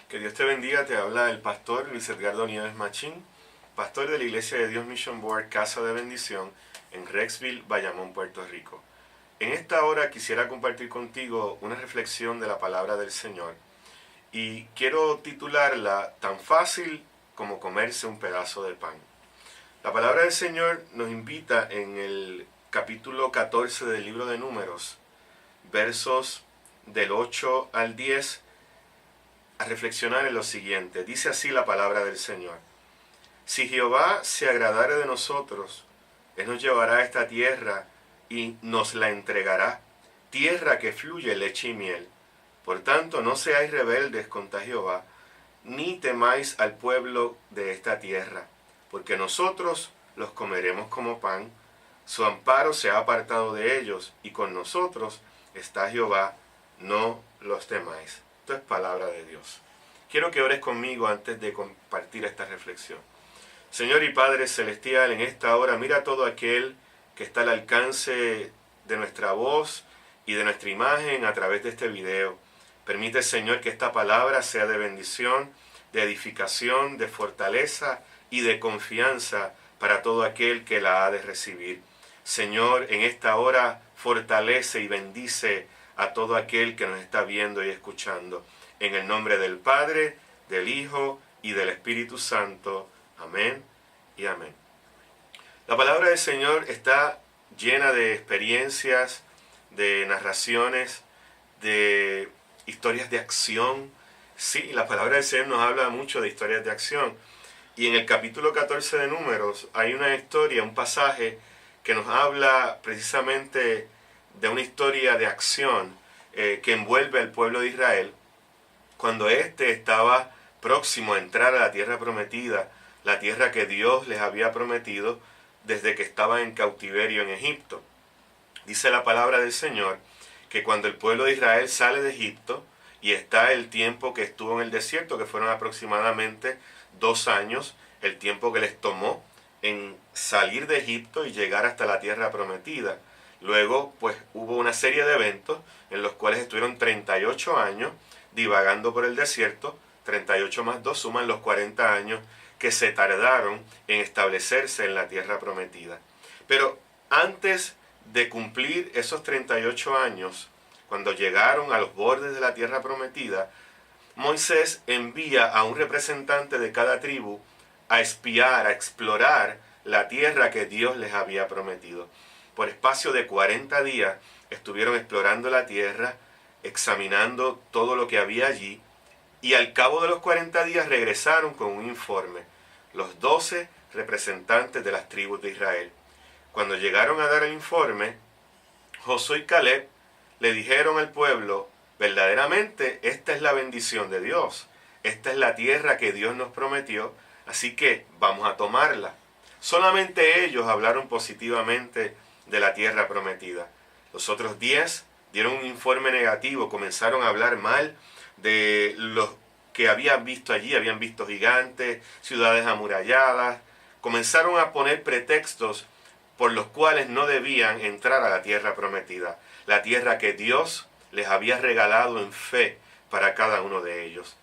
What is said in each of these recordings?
Que Dios te bendiga, te habla el pastor Luis Edgardo Nieves Machín, pastor de la Iglesia de Dios Mission Board Casa de Bendición en Rexville, Bayamón, Puerto Rico. En esta hora quisiera compartir contigo una reflexión de la palabra del Señor y quiero titularla Tan fácil como comerse un pedazo de pan. La palabra del Señor nos invita en el capítulo 14 del libro de Números, versos del 8 al 10, a reflexionar en lo siguiente. Dice así la palabra del Señor: Si Jehová se agradare de nosotros, Él nos llevará a esta tierra y nos la entregará, tierra que fluye leche y miel. Por tanto, no seáis rebeldes contra Jehová, ni temáis al pueblo de esta tierra, porque nosotros los comeremos como pan. Su amparo se ha apartado de ellos, y con nosotros está Jehová, no los temáis. Esto es palabra de Dios. Quiero que ores conmigo antes de compartir esta reflexión. Señor y Padre Celestial, en esta hora mira todo aquel que está al alcance de nuestra voz y de nuestra imagen a través de este video. Permite, Señor, que esta palabra sea de bendición, de edificación, de fortaleza y de confianza para todo aquel que la ha de recibir. Señor, en esta hora fortalece y bendice a todo aquel que nos está viendo y escuchando. En el nombre del Padre, del Hijo y del Espíritu Santo. Amén y amén. La palabra del Señor está llena de experiencias, de narraciones, de historias de acción. Sí, la palabra del Señor nos habla mucho de historias de acción. Y en el capítulo 14 de Números hay una historia, un pasaje que nos habla precisamente de una historia de acción que envuelve al pueblo de Israel cuando éste estaba próximo a entrar a la tierra prometida, la tierra que Dios les había prometido desde que estaban en cautiverio en Egipto. Dice la palabra del Señor que cuando el pueblo de Israel sale de Egipto y está el tiempo que estuvo en el desierto, que fueron aproximadamente 2 años, el tiempo que les tomó en salir de Egipto y llegar hasta la tierra prometida. Luego, pues, hubo una serie de eventos en los cuales estuvieron 38 años divagando por el desierto. 38 más 2 suman los 40 años que se tardaron en establecerse en la tierra prometida. Pero antes de cumplir esos 38 años, cuando llegaron a los bordes de la tierra prometida, Moisés envía a un representante de cada tribu a espiar, a explorar la tierra que Dios les había prometido. Por espacio de 40 días estuvieron explorando la tierra, examinando todo lo que había allí, y al cabo de los 40 días regresaron con un informe, los 12 representantes de las tribus de Israel. Cuando llegaron a dar el informe, Josué y Caleb le dijeron al pueblo: verdaderamente esta es la bendición de Dios, esta es la tierra que Dios nos prometió, así que vamos a tomarla. Solamente ellos hablaron positivamente de la tierra prometida. Los otros 10 dieron un informe negativo, comenzaron a hablar mal de los que habían visto allí. Habían visto gigantes, ciudades amuralladas. Comenzaron a poner pretextos por los cuales no debían entrar a la tierra prometida, la tierra que Dios les había regalado en fe para cada uno de ellos.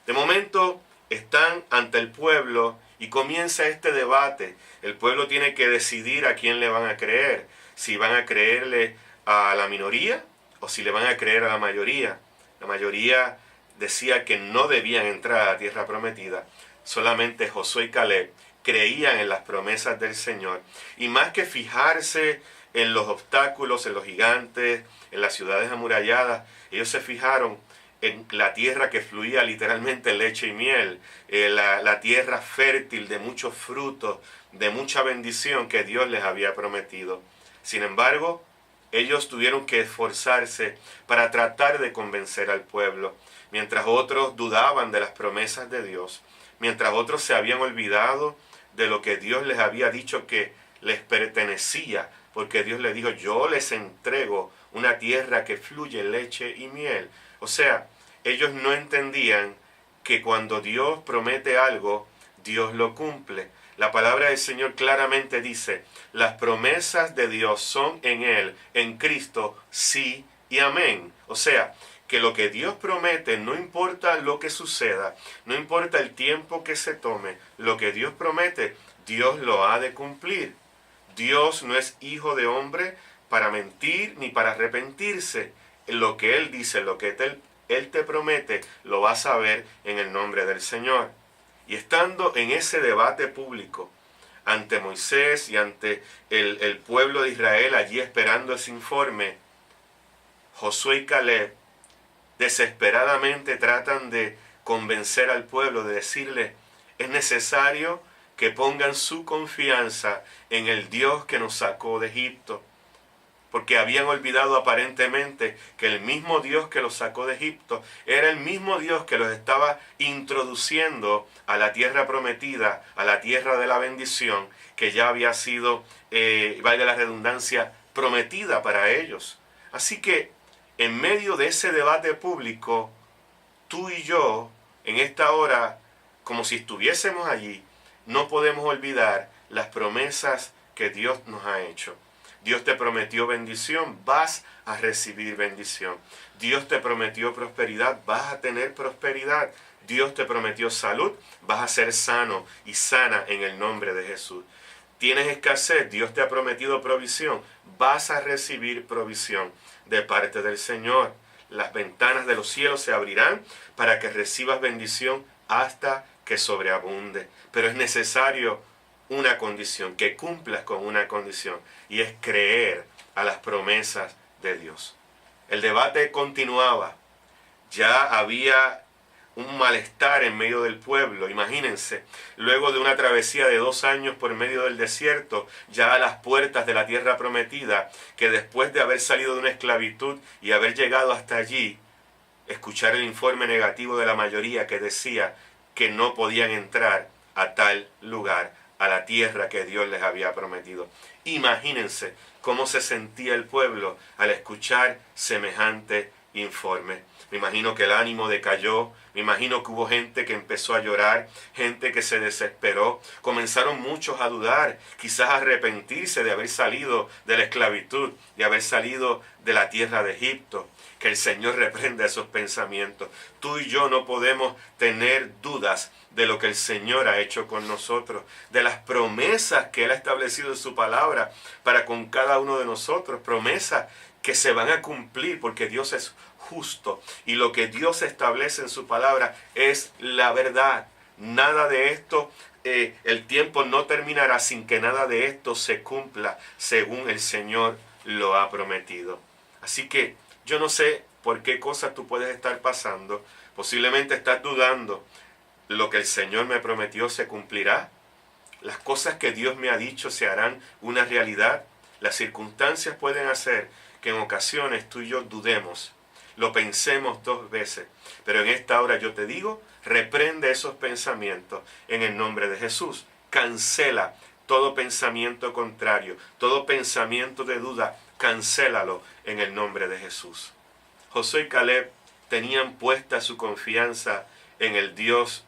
De momento están ante el pueblo y comienza este debate. El pueblo tiene que decidir a quién le van a creer, si van a creerle a la minoría o si le van a creer a la mayoría. La mayoría decía que no debían entrar a la tierra prometida. Solamente Josué y Caleb creían en las promesas del Señor. Y más que fijarse en los obstáculos, en los gigantes, en las ciudades amuralladas, ellos se fijaron en la tierra que fluía literalmente leche y miel, la tierra fértil de muchos frutos, de mucha bendición que Dios les había prometido. Sin embargo, ellos tuvieron que esforzarse para tratar de convencer al pueblo, mientras otros dudaban de las promesas de Dios, mientras otros se habían olvidado de lo que Dios les había dicho que les pertenecía, porque Dios les dijo: yo les entrego una tierra que fluye leche y miel. O sea, ellos no entendían que cuando Dios promete algo, Dios lo cumple. La palabra del Señor claramente dice: las promesas de Dios son en Él, en Cristo, sí y amén. O sea, que lo que Dios promete, no importa lo que suceda, no importa el tiempo que se tome, lo que Dios promete, Dios lo ha de cumplir. Dios no es hijo de hombre para mentir ni para arrepentirse. Lo que Él dice, lo que Él te promete, lo vas a ver en el nombre del Señor. Y estando en ese debate público, ante Moisés y ante el pueblo de Israel allí esperando ese informe, Josué y Caleb desesperadamente tratan de convencer al pueblo, de decirle, es necesario que pongan su confianza en el Dios que nos sacó de Egipto, porque habían olvidado aparentemente que el mismo Dios que los sacó de Egipto era el mismo Dios que los estaba introduciendo a la tierra prometida, a la tierra de la bendición, que ya había sido, valga la redundancia, prometida para ellos. Así que en medio de ese debate público, tú y yo, en esta hora, como si estuviésemos allí, no podemos olvidar las promesas que Dios nos ha hecho. Dios te prometió bendición, vas a recibir bendición. Dios te prometió prosperidad, vas a tener prosperidad. Dios te prometió salud, vas a ser sano y sana en el nombre de Jesús. Tienes escasez, Dios te ha prometido provisión, vas a recibir provisión de parte del Señor. Las ventanas de los cielos se abrirán para que recibas bendición hasta que sobreabunde. Pero es necesario una condición, que cumplas con una condición, y es creer a las promesas de Dios. El debate continuaba. Ya había un malestar en medio del pueblo. Imagínense, luego de una travesía de 2 años por medio del desierto, ya a las puertas de la tierra prometida, que después de haber salido de una esclavitud y haber llegado hasta allí, escuchar el informe negativo de la mayoría que decía que no podían entrar a tal lugar, a la tierra que Dios les había prometido. Imagínense cómo se sentía el pueblo al escuchar semejante informe. Me imagino que el ánimo decayó, me imagino que hubo gente que empezó a llorar, gente que se desesperó, comenzaron muchos a dudar, quizás a arrepentirse de haber salido de la esclavitud, de haber salido de la tierra de Egipto. Que el Señor reprenda esos pensamientos. Tú y yo no podemos tener dudas de lo que el Señor ha hecho con nosotros, de las promesas que Él ha establecido en su palabra para con cada uno de nosotros, promesas que se van a cumplir porque Dios es justo y lo que Dios establece en su palabra es la verdad. Nada de esto, el tiempo no terminará sin que nada de esto se cumpla según el Señor lo ha prometido. Así que yo no sé por qué cosas tú puedes estar pasando. Posiblemente estás dudando. ¿Lo que el Señor me prometió se cumplirá? ¿Las cosas que Dios me ha dicho se harán una realidad? Las circunstancias pueden hacer que en ocasiones tú y yo dudemos. Lo pensemos 2 veces. Pero en esta hora yo te digo, reprende esos pensamientos en el nombre de Jesús. Cancela todo pensamiento contrario, todo pensamiento de duda, cancélalo en el nombre de Jesús. Josué y Caleb tenían puesta su confianza en el Dios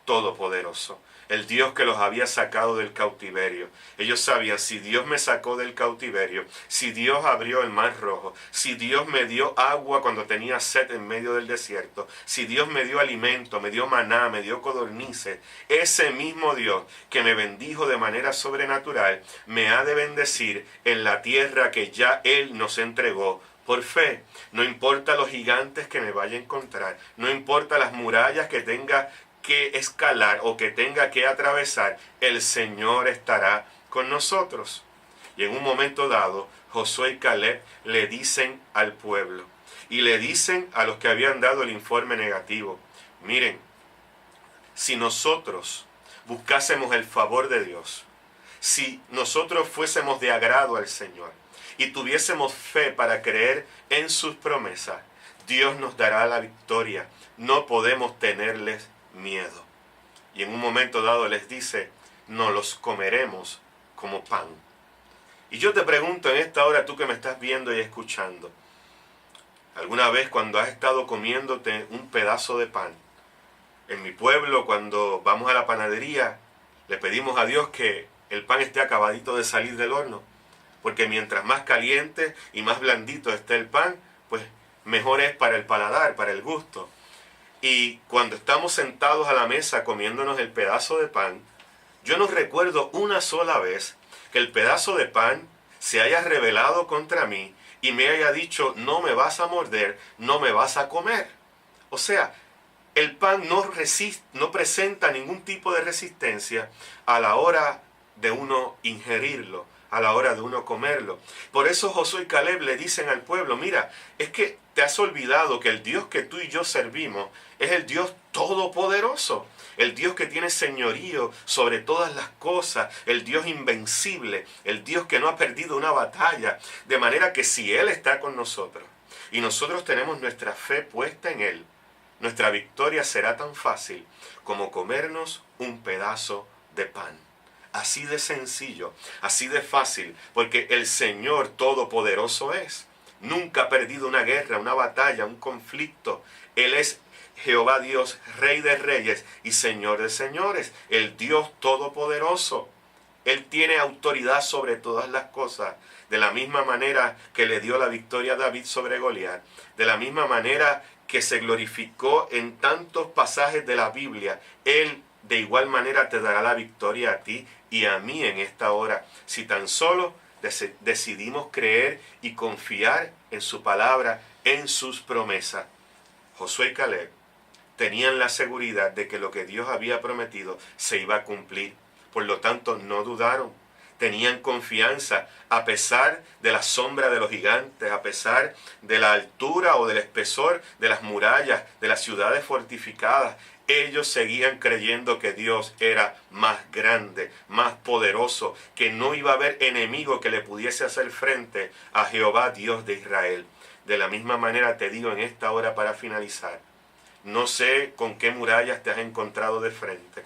Todopoderoso, el Dios que los había sacado del cautiverio. Ellos sabían, si Dios me sacó del cautiverio, si Dios abrió el mar rojo, si Dios me dio agua cuando tenía sed en medio del desierto, si Dios me dio alimento, me dio maná, me dio codornices, ese mismo Dios que me bendijo de manera sobrenatural, me ha de bendecir en la tierra que ya Él nos entregó por fe. No importa los gigantes que me vaya a encontrar, no importa las murallas que tenga que escalar o que tenga que atravesar, el Señor estará con nosotros. Y en un momento dado, Josué y Caleb le dicen al pueblo y le dicen a los que habían dado el informe negativo, miren, si nosotros buscásemos el favor de Dios, si nosotros fuésemos de agrado al Señor y tuviésemos fe para creer en sus promesas, Dios nos dará la victoria. No podemos tenerles miedo. Y en un momento dado les dice, no los comeremos como pan. Y yo te pregunto en esta hora, tú que me estás viendo y escuchando, ¿alguna vez cuando has estado comiéndote un pedazo de pan? En mi pueblo, cuando vamos a la panadería, le pedimos a Dios que el pan esté acabadito de salir del horno, porque mientras más caliente y más blandito esté el pan, pues mejor es para el paladar, para el gusto. Y cuando estamos sentados a la mesa comiéndonos el pedazo de pan, yo no recuerdo una sola vez que el pedazo de pan se haya rebelado contra mí y me haya dicho, no me vas a morder, no me vas a comer. O sea, el pan no presenta ningún tipo de resistencia a la hora de uno ingerirlo, a la hora de uno comerlo. Por eso Josué y Caleb le dicen al pueblo, mira, es que te has olvidado que el Dios que tú y yo servimos es el Dios todopoderoso, el Dios que tiene señorío sobre todas las cosas, el Dios invencible, el Dios que no ha perdido una batalla, de manera que si Él está con nosotros y nosotros tenemos nuestra fe puesta en Él, nuestra victoria será tan fácil como comernos un pedazo de pan. Así de sencillo, así de fácil, porque el Señor Todopoderoso es. Nunca ha perdido una guerra, una batalla, un conflicto. Él es Jehová Dios, Rey de reyes y Señor de señores, el Dios Todopoderoso. Él tiene autoridad sobre todas las cosas, de la misma manera que le dio la victoria a David sobre Goliat, de la misma manera que se glorificó en tantos pasajes de la Biblia. Él de igual manera te dará la victoria a ti y a mí en esta hora, si tan solo decidimos creer y confiar en su palabra, en sus promesas. Josué y Caleb tenían la seguridad de que lo que Dios había prometido se iba a cumplir. Por lo tanto, no dudaron. Tenían confianza a pesar de la sombra de los gigantes, a pesar de la altura o del espesor de las murallas, de las ciudades fortificadas. Ellos seguían creyendo que Dios era más grande, más poderoso, que no iba a haber enemigo que le pudiese hacer frente a Jehová, Dios de Israel. De la misma manera te digo en esta hora para finalizar, no sé con qué murallas te has encontrado de frente.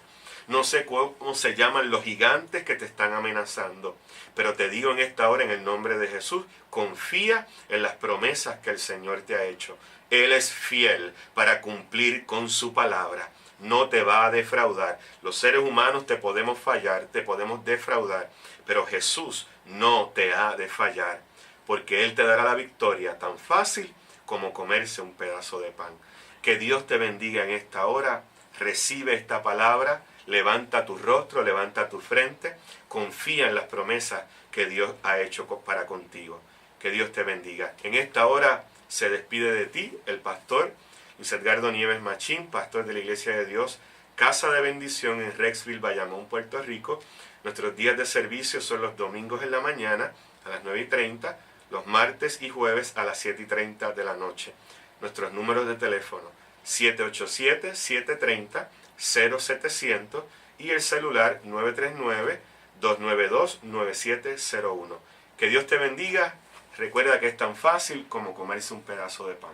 No sé cómo se llaman los gigantes que te están amenazando, pero te digo en esta hora en el nombre de Jesús, confía en las promesas que el Señor te ha hecho. Él es fiel para cumplir con su palabra. No te va a defraudar. Los seres humanos te podemos fallar, te podemos defraudar, pero Jesús no te ha de fallar, porque Él te dará la victoria tan fácil como comerse un pedazo de pan. Que Dios te bendiga en esta hora. Recibe esta palabra. Levanta tu rostro, levanta tu frente, confía en las promesas que Dios ha hecho para contigo. Que Dios te bendiga. En esta hora se despide de ti el pastor Luis Edgardo Nieves Machín, pastor de la Iglesia de Dios, Casa de Bendición en Rexville, Bayamón, Puerto Rico. Nuestros días de servicio son los domingos en la mañana a las 9:30, los martes y jueves a las 7:30 de la noche. Nuestros números de teléfono 787-730-0700 y el celular 939-292-9701. Que Dios te bendiga. Recuerda que es tan fácil como comerse un pedazo de pan.